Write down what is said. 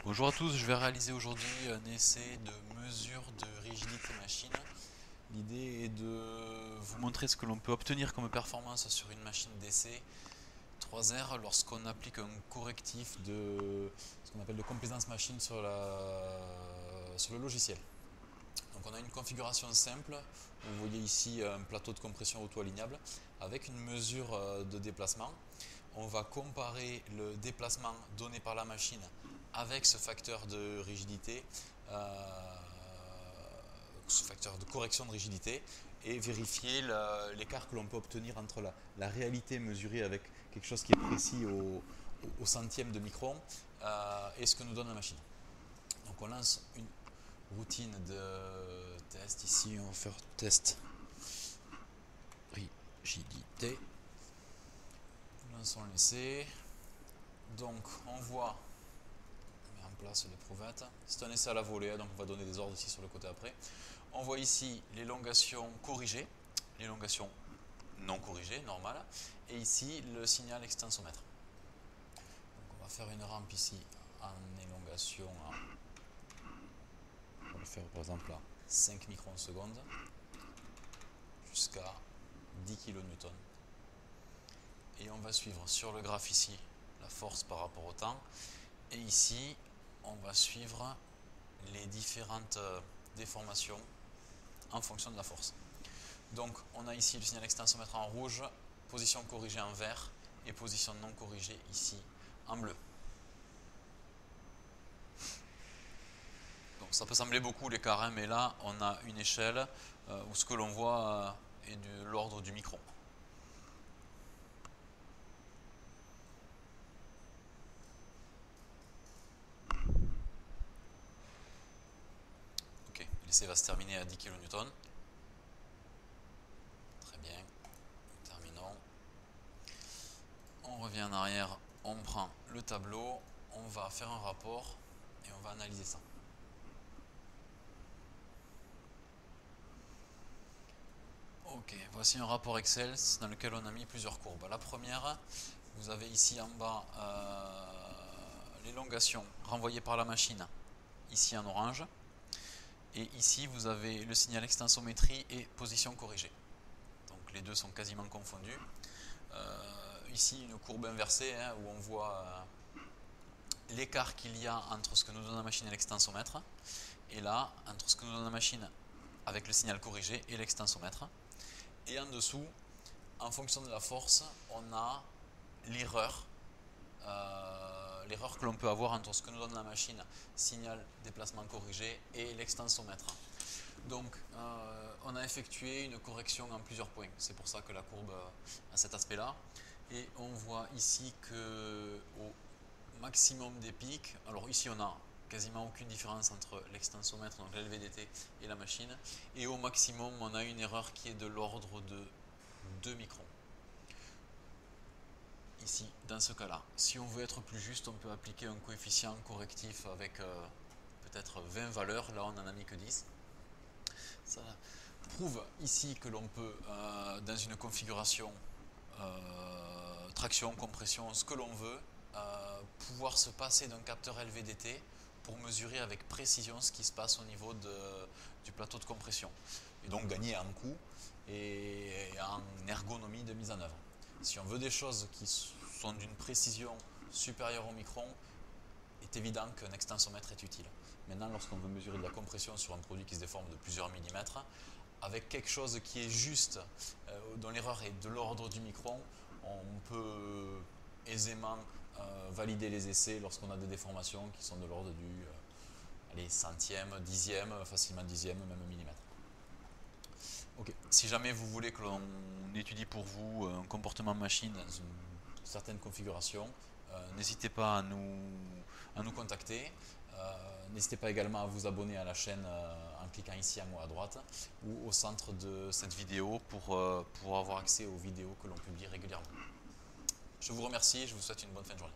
Bonjour à tous, je vais réaliser aujourd'hui un essai de mesure de rigidité machine. L'idée est de vous montrer ce que l'on peut obtenir comme performance sur une machine d'essai 3R lorsqu'on applique un correctif de ce qu'on appelle de complaisance machine sur le logiciel. Donc on a une configuration simple, vous voyez ici un plateau de compression auto-alignable avec une mesure de déplacement. On va comparer le déplacement donné par la machine avec ce facteur de rigidité, ce facteur de correction de rigidité, et vérifier l'écart que l'on peut obtenir entre la réalité mesurée avec quelque chose qui est précis au centième de micron et ce que nous donne la machine. Donc on lance une routine de test. Ici on va faire test rigidité. Lançons l'essai. Donc on voit, on met en place l'éprouvette. C'est un essai à la volée, donc on va donner des ordres ici sur le côté après. On voit ici l'élongation corrigée, l'élongation non corrigée, normale, et ici le signal extensomètre. Donc on va faire une rampe ici en élongation on va le faire par exemple à 5 microns seconde jusqu'à 10 kN. Et on va suivre sur le graphe ici la force par rapport au temps, et ici on va suivre les différentes déformations en fonction de la force. Donc on a ici le signal extensomètre en rouge, position corrigée en vert et position non corrigée ici en bleu. Donc ça peut sembler beaucoup l'écart, hein, mais là on a une échelle où ce que l'on voit est de l'ordre du micron. Ok, l'essai va se terminer à 10 kN. Très bien, terminons. On revient en arrière, on prend le tableau, on va faire un rapport et on va analyser ça. Ok, voici un rapport Excel dans lequel on a mis plusieurs courbes. La première, vous avez ici en bas l'élongation renvoyée par la machine, ici en orange. Et ici, vous avez le signal extensométrie et position corrigée. Donc les deux sont quasiment confondus. Ici, une courbe inversée hein, où on voit l'écart qu'il y a entre ce que nous donne la machine et l'extensomètre. Et là, entre ce que nous donne la machine avec le signal corrigé et l'extensomètre. Et en dessous, en fonction de la force, on a l'erreur que l'on peut avoir entre ce que nous donne la machine, signal déplacement corrigé, et l'extensomètre. Donc on a effectué une correction en plusieurs points, c'est pour ça que la courbe a cet aspect là, et on voit ici que au maximum des pics, alors ici on a quasiment aucune différence entre l'extensomètre, donc l'LVDT, et la machine, et au maximum on a une erreur qui est de l'ordre de 2 microns. Ici, dans ce cas-là, si on veut être plus juste, on peut appliquer un coefficient correctif avec peut-être 20 valeurs, là on n'en a mis que 10. Ça prouve ici que l'on peut, dans une configuration traction, compression, ce que l'on veut, pouvoir se passer d'un capteur LVDT pour mesurer avec précision ce qui se passe au niveau du plateau de compression. Et donc gagner en coût et en ergonomie de mise en œuvre. Si on veut des choses qui sont d'une précision supérieure au micron, il est évident qu'un extensomètre est utile. Maintenant, lorsqu'on veut mesurer de la compression sur un produit qui se déforme de plusieurs millimètres, avec quelque chose qui est juste, dont l'erreur est de l'ordre du micron, on peut aisément valider les essais lorsqu'on a des déformations qui sont de l'ordre du centième, dixième, facilement dixième, même millimètre. Ok. Si jamais vous voulez que l'on étudie pour vous un comportement machine dans une certaine configuration, n'hésitez pas à nous contacter. N'hésitez pas également à vous abonner à la chaîne en cliquant ici en haut à droite ou au centre de cette vidéo pour avoir accès aux vidéos que l'on publie régulièrement. Je vous remercie et je vous souhaite une bonne fin de journée.